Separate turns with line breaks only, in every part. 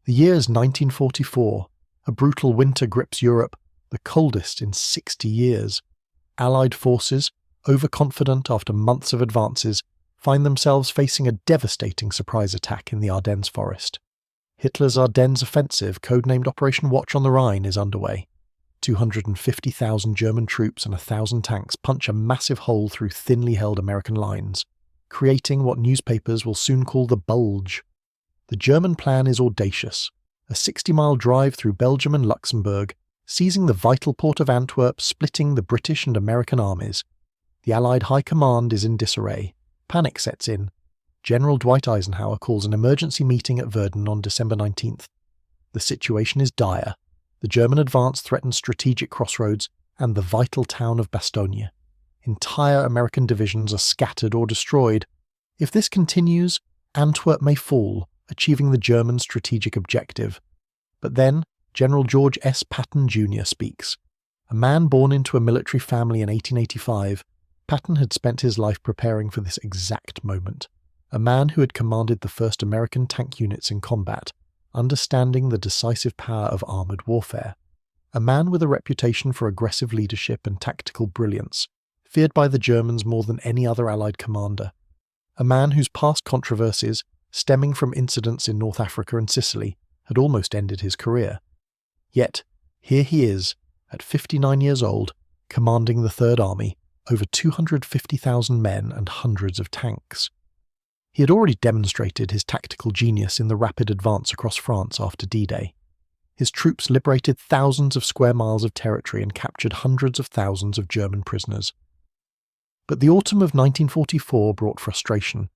The year is 1944. A brutal winter grips Europe, the coldest in 60 years. Allied forces, overconfident after months of advances, find themselves facing a devastating surprise attack in the Ardennes forest. Hitler's Ardennes offensive, codenamed Operation Watch on the Rhine, is underway. 250,000 German troops and 1,000 tanks punch a massive hole through thinly held American lines, creating what newspapers will soon call the Bulge. The German plan is audacious, a 60-mile drive through Belgium and Luxembourg, seizing the vital port of Antwerp, splitting the British and American armies. The Allied High Command is in disarray. Panic sets in. General Dwight Eisenhower calls an emergency meeting at Verdun on December 19th. The situation is dire. The German advance threatens strategic crossroads and the vital town of Bastogne. Entire American divisions are scattered or destroyed. If this continues, Antwerp may fall, achieving the German strategic objective. But then, General George S. Patton Jr. speaks. A man born into a military family in 1885, Patton had spent his life preparing for this exact moment. A man who had commanded the first American tank units in combat, understanding the decisive power of armoured warfare. A man with a reputation for aggressive leadership and tactical brilliance, feared by the Germans more than any other Allied commander. A man whose past controversies, stemming from incidents in North Africa and Sicily, had almost ended his career. Yet, here he is, at 59 years old, commanding the Third Army, over 250,000 men and hundreds of tanks. He had already demonstrated his tactical genius in the rapid advance across France after D-Day. His troops liberated thousands of square miles of territory and captured hundreds of thousands of German prisoners. But the autumn of 1944 brought frustration.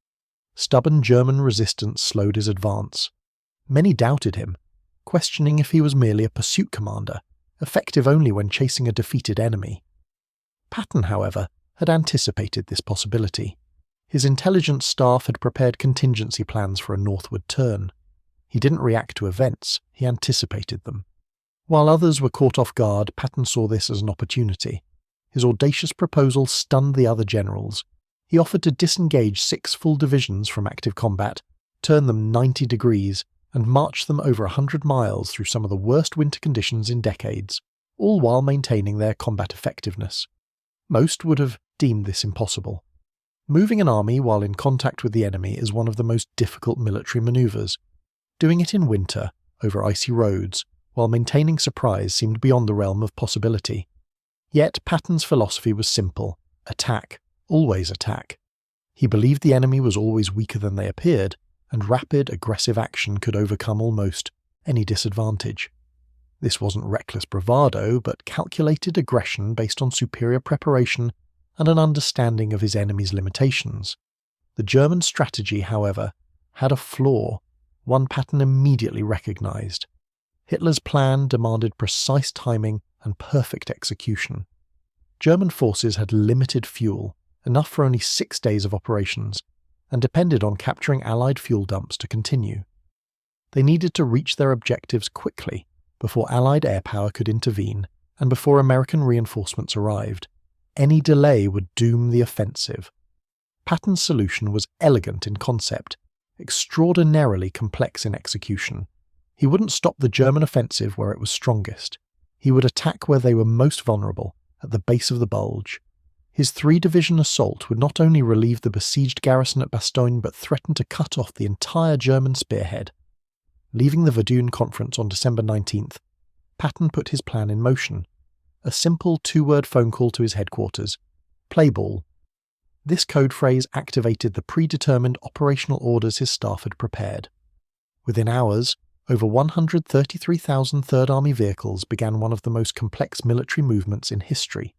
Stubborn German resistance slowed his advance. Many doubted him, questioning if he was merely a pursuit commander, effective only when chasing a defeated enemy. Patton, however, had anticipated this possibility. His intelligence staff had prepared contingency plans for a northward turn. He didn't react to events, he anticipated them. While others were caught off guard, Patton saw this as an opportunity. His audacious proposal stunned the other generals. He offered to disengage 6 full divisions from active combat, turn them 90 degrees, and march them over 100 miles through some of the worst winter conditions in decades, all while maintaining their combat effectiveness. Most would have deemed this impossible. Moving an army while in contact with the enemy is one of the most difficult military maneuvers. Doing it in winter, over icy roads, while maintaining surprise seemed beyond the realm of possibility. Yet Patton's philosophy was simple: attack, always attack. He believed the enemy was always weaker than they appeared, and rapid, aggressive action could overcome almost any disadvantage. This wasn't reckless bravado, but calculated aggression based on superior preparation and an understanding of his enemy's limitations. The German strategy, however, had a flaw, one Patton immediately recognized. Hitler's plan demanded precise timing and perfect execution. German forces had limited fuel, enough for only 6 days of operations, and depended on capturing Allied fuel dumps to continue. They needed to reach their objectives quickly, before Allied air power could intervene, and before American reinforcements arrived. Any delay would doom the offensive. Patton's solution was elegant in concept, extraordinarily complex in execution. He wouldn't stop the German offensive where it was strongest. He would attack where they were most vulnerable, at the base of the Bulge. His 3-division assault would not only relieve the besieged garrison at Bastogne but threaten to cut off the entire German spearhead. Leaving the Verdun conference on December 19th, Patton put his plan in motion. A simple 2-word phone call to his headquarters: "Play ball." This code phrase activated the predetermined operational orders his staff had prepared. Within hours, over 133,000 Third Army vehicles began one of the most complex military movements in history.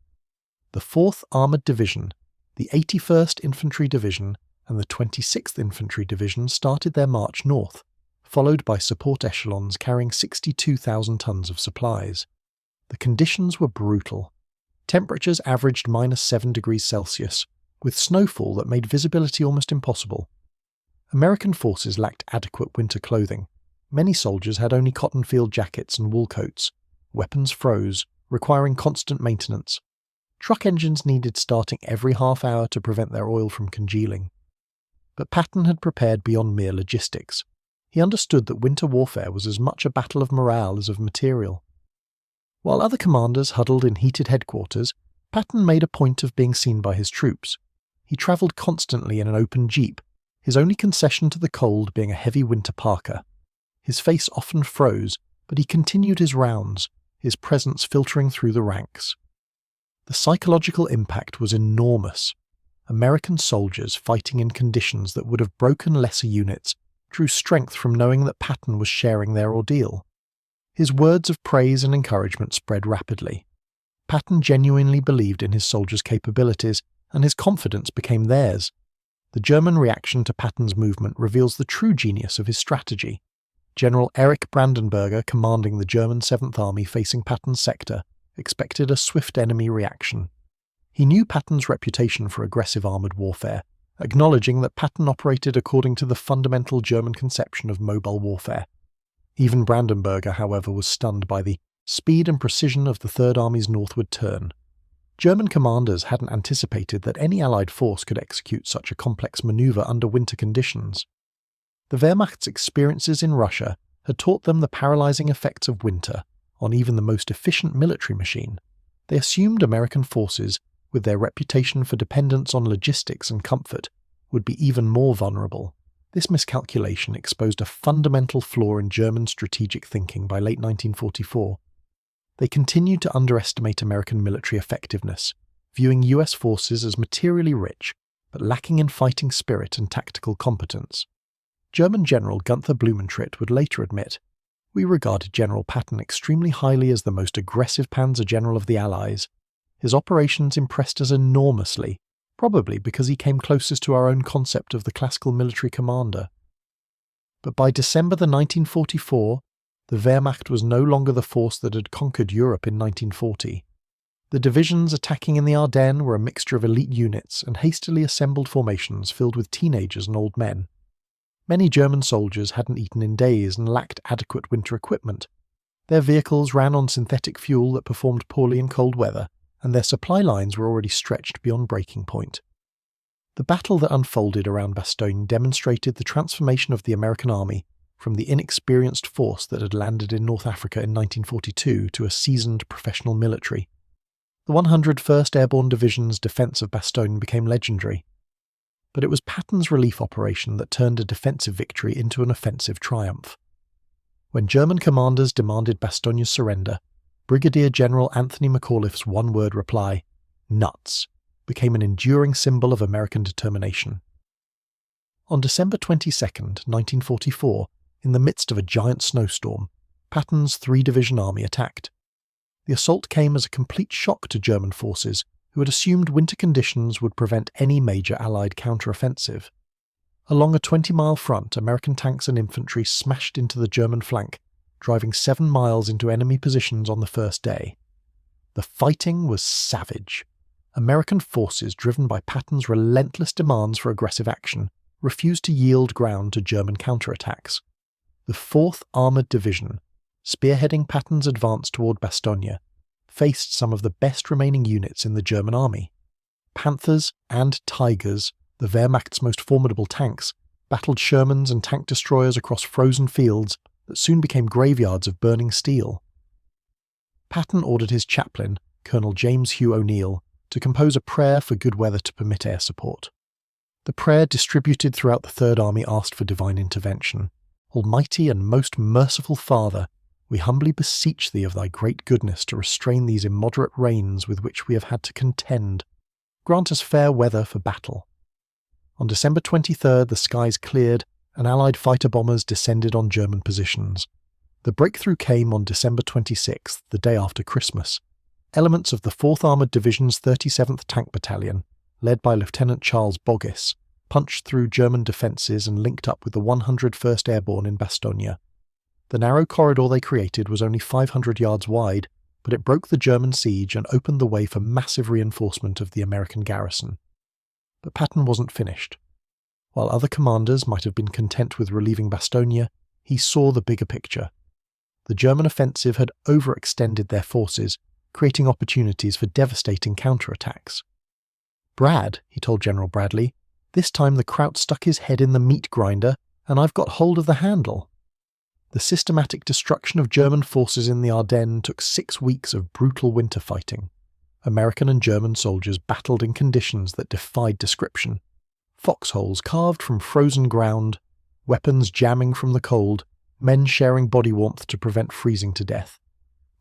The 4th Armoured Division, the 81st Infantry Division, and the 26th Infantry Division started their march north, followed by support echelons carrying 62,000 tons of supplies. The conditions were brutal. Temperatures averaged -7 degrees Celsius, with snowfall that made visibility almost impossible. American forces lacked adequate winter clothing. Many soldiers had only cotton field jackets and wool coats. Weapons froze, requiring constant maintenance. Truck engines needed starting every half hour to prevent their oil from congealing. But Patton had prepared beyond mere logistics. He understood that winter warfare was as much a battle of morale as of material. While other commanders huddled in heated headquarters, Patton made a point of being seen by his troops. He travelled constantly in an open jeep, his only concession to the cold being a heavy winter parka. His face often froze, but he continued his rounds, his presence filtering through the ranks. The psychological impact was enormous. American soldiers fighting in conditions that would have broken lesser units drew strength from knowing that Patton was sharing their ordeal. His words of praise and encouragement spread rapidly. Patton genuinely believed in his soldiers' capabilities, and his confidence became theirs. The German reaction to Patton's movement reveals the true genius of his strategy. General Erich Brandenberger, commanding the German 7th Army facing Patton's sector, expected a swift enemy reaction. He knew Patton's reputation for aggressive armoured warfare, acknowledging that Patton operated according to the fundamental German conception of mobile warfare. Even Brandenberger, however, was stunned by the speed and precision of the Third Army's northward turn. German commanders hadn't anticipated that any Allied force could execute such a complex manoeuvre under winter conditions. The Wehrmacht's experiences in Russia had taught them the paralysing effects of winter on even the most efficient military machine. They assumed American forces, with their reputation for dependence on logistics and comfort, would be even more vulnerable. This miscalculation exposed a fundamental flaw in German strategic thinking by late 1944. They continued to underestimate American military effectiveness, viewing US forces as materially rich, but lacking in fighting spirit and tactical competence. German General Gunther Blumentritt would later admit, "We regarded General Patton extremely highly as the most aggressive Panzer General of the Allies. His operations impressed us enormously, probably because he came closest to our own concept of the classical military commander." But by December 1944, the Wehrmacht was no longer the force that had conquered Europe in 1940. The divisions attacking in the Ardennes were a mixture of elite units and hastily assembled formations filled with teenagers and old men. Many German soldiers hadn't eaten in days and lacked adequate winter equipment. Their vehicles ran on synthetic fuel that performed poorly in cold weather, and their supply lines were already stretched beyond breaking point. The battle that unfolded around Bastogne demonstrated the transformation of the American army from the inexperienced force that had landed in North Africa in 1942 to a seasoned professional military. The 101st Airborne Division's defence of Bastogne became legendary. But it was Patton's relief operation that turned a defensive victory into an offensive triumph. When German commanders demanded Bastogne's surrender, Brigadier General Anthony McAuliffe's one-word reply, "Nuts," became an enduring symbol of American determination. On December 22, 1944, in the midst of a giant snowstorm, Patton's 3-division army attacked. The assault came as a complete shock to German forces, who had assumed winter conditions would prevent any major Allied counter-offensive. Along a 20-mile front, American tanks and infantry smashed into the German flank, driving 7 miles into enemy positions on the first day. The fighting was savage. American forces, driven by Patton's relentless demands for aggressive action, refused to yield ground to German counterattacks. The 4th Armoured Division, spearheading Patton's advance toward Bastogne, faced some of the best remaining units in the German army. Panthers and Tigers, the Wehrmacht's most formidable tanks, battled Shermans and tank destroyers across frozen fields that soon became graveyards of burning steel. Patton ordered his chaplain, Colonel James Hugh O'Neill, to compose a prayer for good weather to permit air support. The prayer distributed throughout the Third Army asked for divine intervention. "Almighty and most merciful Father, we humbly beseech thee of thy great goodness to restrain these immoderate rains with which we have had to contend. Grant us fair weather for battle." On December 23rd, the skies cleared and Allied fighter-bombers descended on German positions. The breakthrough came on December 26th, the day after Christmas. Elements of the 4th Armoured Division's 37th Tank Battalion, led by Lieutenant Charles Boggis, punched through German defences and linked up with the 101st Airborne in Bastogne. The narrow corridor they created was only 500 yards wide, but it broke the German siege and opened the way for massive reinforcement of the American garrison. But Patton wasn't finished. While other commanders might have been content with relieving Bastogne, he saw the bigger picture. The German offensive had overextended their forces, creating opportunities for devastating counterattacks. "Brad," he told General Bradley, "this time the Kraut stuck his head in the meat grinder, and I've got hold of the handle." The systematic destruction of German forces in the Ardennes took 6 weeks of brutal winter fighting. American and German soldiers battled in conditions that defied description. Foxholes carved from frozen ground, weapons jamming from the cold, men sharing body warmth to prevent freezing to death.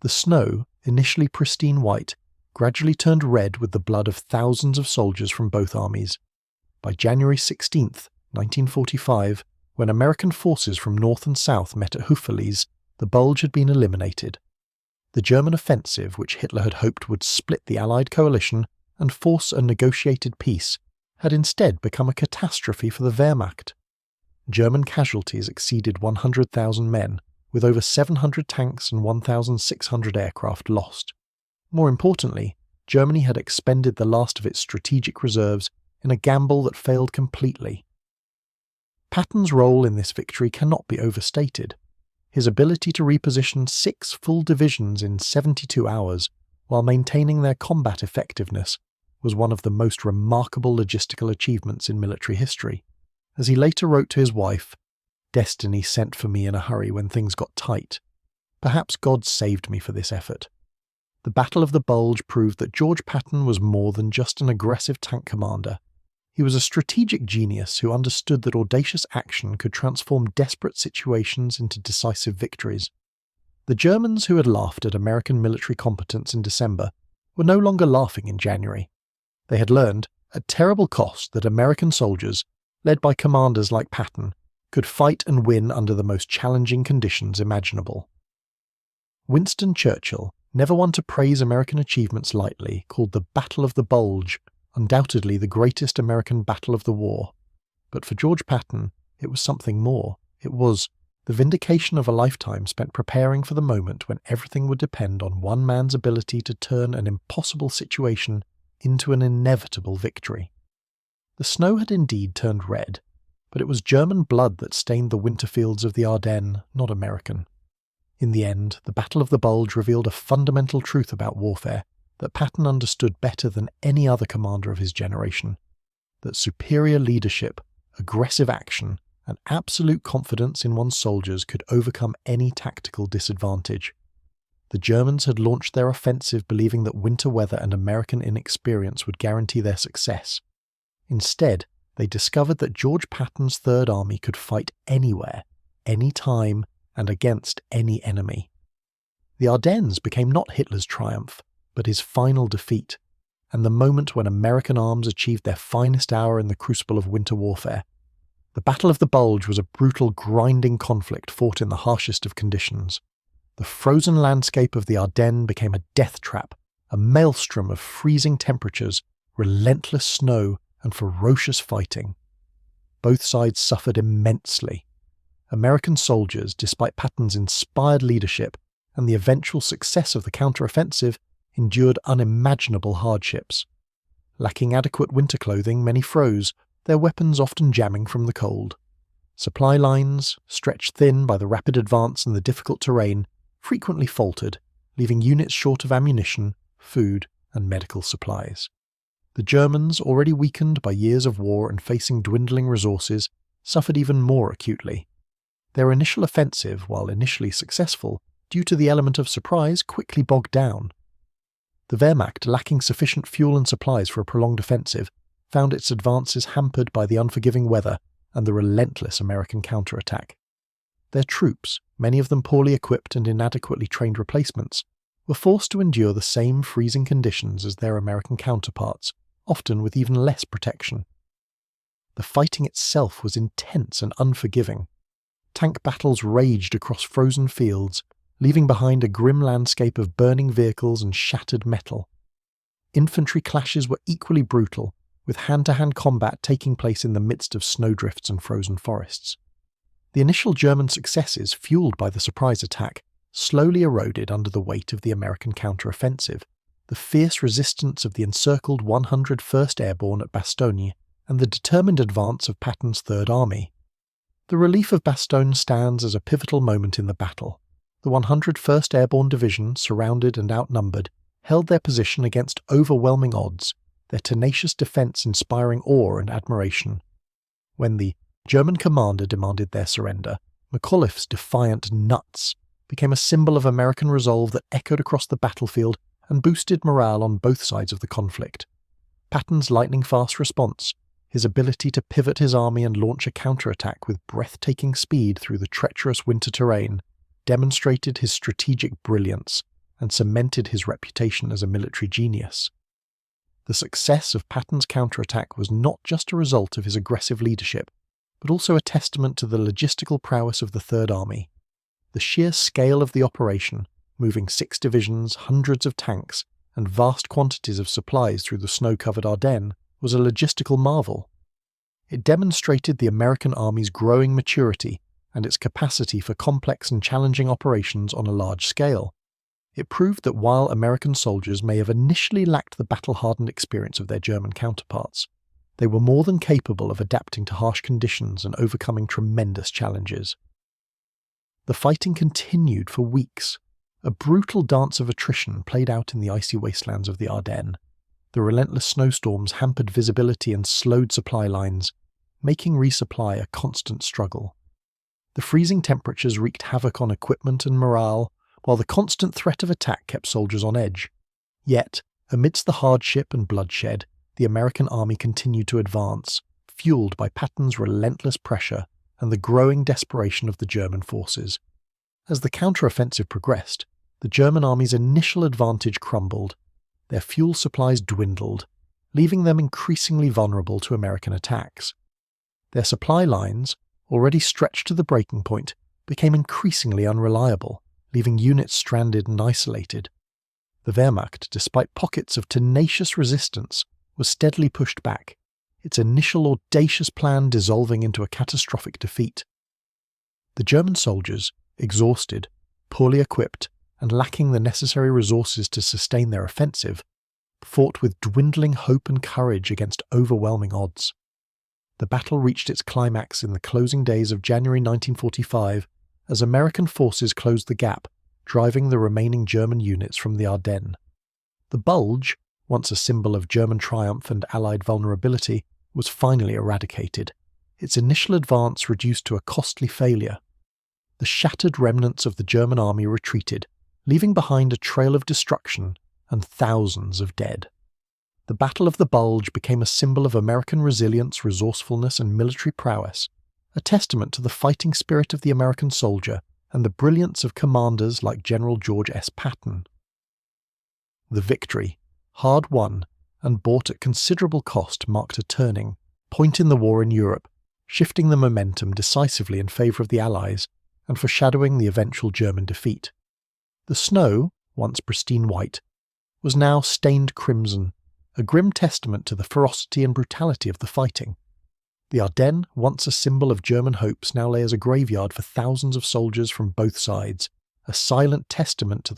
The snow, initially pristine white, gradually turned red with the blood of thousands of soldiers from both armies. By January 16, 1945, when American forces from north and south met at Houffalize, the Bulge had been eliminated. The German offensive, which Hitler had hoped would split the Allied coalition and force a negotiated peace, had instead become a catastrophe for the Wehrmacht. German casualties exceeded 100,000 men, with over 700 tanks and 1,600 aircraft lost. More importantly, Germany had expended the last of its strategic reserves in a gamble that failed completely. Patton's role in this victory cannot be overstated. His ability to reposition 6 full divisions in 72 hours while maintaining their combat effectiveness was one of the most remarkable logistical achievements in military history. As he later wrote to his wife, "Destiny sent for me in a hurry when things got tight. Perhaps God saved me for this effort." The Battle of the Bulge proved that George Patton was more than just an aggressive tank commander. He was a strategic genius who understood that audacious action could transform desperate situations into decisive victories. The Germans who had laughed at American military competence in December were no longer laughing in January. They had learned, at terrible cost, that American soldiers, led by commanders like Patton, could fight and win under the most challenging conditions imaginable. Winston Churchill, never one to praise American achievements lightly, called the Battle of the Bulge undoubtedly the greatest American battle of the war. But for George Patton, it was something more. It was the vindication of a lifetime spent preparing for the moment when everything would depend on one man's ability to turn an impossible situation into an inevitable victory. The snow had indeed turned red, but it was German blood that stained the winter fields of the Ardennes, not American. In the end, the Battle of the Bulge revealed a fundamental truth about warfare that Patton understood better than any other commander of his generation: that superior leadership, aggressive action, and absolute confidence in one's soldiers could overcome any tactical disadvantage. The Germans had launched their offensive believing that winter weather and American inexperience would guarantee their success. Instead, they discovered that George Patton's Third Army could fight anywhere, any time, and against any enemy. The Ardennes became not Hitler's triumph, but his final defeat, and the moment when American arms achieved their finest hour in the crucible of winter warfare. The Battle of the Bulge was a brutal, grinding conflict fought in the harshest of conditions. The frozen landscape of the Ardennes became a death trap, a maelstrom of freezing temperatures, relentless snow, and ferocious fighting. Both sides suffered immensely. American soldiers, despite Patton's inspired leadership and the eventual success of the counter-offensive, endured unimaginable hardships. Lacking adequate winter clothing, many froze, their weapons often jamming from the cold. Supply lines, stretched thin by the rapid advance and the difficult terrain, frequently faltered, leaving units short of ammunition, food, and medical supplies. The Germans, already weakened by years of war and facing dwindling resources, suffered even more acutely. Their initial offensive, while initially successful, due to the element of surprise, quickly bogged down. The Wehrmacht, lacking sufficient fuel and supplies for a prolonged offensive, found its advances hampered by the unforgiving weather and the relentless American counterattack. Their troops, many of them poorly equipped and inadequately trained replacements, were forced to endure the same freezing conditions as their American counterparts, often with even less protection. The fighting itself was intense and unforgiving. Tank battles raged across frozen fields, leaving behind a grim landscape of burning vehicles and shattered metal. Infantry clashes were equally brutal, with hand-to-hand combat taking place in the midst of snowdrifts and frozen forests. The initial German successes, fueled by the surprise attack, slowly eroded under the weight of the American counter-offensive, the fierce resistance of the encircled 101st Airborne at Bastogne, and the determined advance of Patton's Third Army. The relief of Bastogne stands as a pivotal moment in the battle. The 101st Airborne Division, surrounded and outnumbered, held their position against overwhelming odds, their tenacious defence inspiring awe and admiration. When the German commander demanded their surrender, McAuliffe's defiant "nuts" became a symbol of American resolve that echoed across the battlefield and boosted morale on both sides of the conflict. Patton's lightning-fast response, his ability to pivot his army and launch a counterattack with breathtaking speed through the treacherous winter terrain, demonstrated his strategic brilliance and cemented his reputation as a military genius. The success of Patton's counterattack was not just a result of his aggressive leadership, but also a testament to the logistical prowess of the Third Army. The sheer scale of the operation, moving 6 divisions, hundreds of tanks, and vast quantities of supplies through the snow-covered Ardennes, was a logistical marvel. It demonstrated the American Army's growing maturity and its capacity for complex and challenging operations on a large scale. It proved that while American soldiers may have initially lacked the battle-hardened experience of their German counterparts, they were more than capable of adapting to harsh conditions and overcoming tremendous challenges. The fighting continued for weeks. A brutal dance of attrition played out in the icy wastelands of the Ardennes. The relentless snowstorms hampered visibility and slowed supply lines, making resupply a constant struggle. The freezing temperatures wreaked havoc on equipment and morale, while the constant threat of attack kept soldiers on edge. Yet, amidst the hardship and bloodshed, the American army continued to advance, fueled by Patton's relentless pressure and the growing desperation of the German forces. As the counteroffensive progressed, the German army's initial advantage crumbled. Their fuel supplies dwindled, leaving them increasingly vulnerable to American attacks. Their supply lines, already stretched to the breaking point, became increasingly unreliable, leaving units stranded and isolated. The Wehrmacht, despite pockets of tenacious resistance, was steadily pushed back, its initial audacious plan dissolving into a catastrophic defeat. The German soldiers, exhausted, poorly equipped, and lacking the necessary resources to sustain their offensive, fought with dwindling hope and courage against overwhelming odds. The battle reached its climax in the closing days of January 1945 as American forces closed the gap, driving the remaining German units from the Ardennes. The Bulge, once a symbol of German triumph and Allied vulnerability, was finally eradicated, its initial advance reduced to a costly failure. The shattered remnants of the German army retreated, leaving behind a trail of destruction and thousands of dead. The Battle of the Bulge became a symbol of American resilience, resourcefulness, and military prowess, a testament to the fighting spirit of the American soldier and the brilliance of commanders like General George S. Patton. The victory, hard won and bought at considerable cost, marked a turning point in the war in Europe, shifting the momentum decisively in favour of the Allies and foreshadowing the eventual German defeat. The snow, once pristine white, was now stained crimson, a grim testament to the ferocity and brutality of the fighting. The Ardennes, once a symbol of German hopes, now lay as a graveyard for thousands of soldiers from both sides, a silent testament to the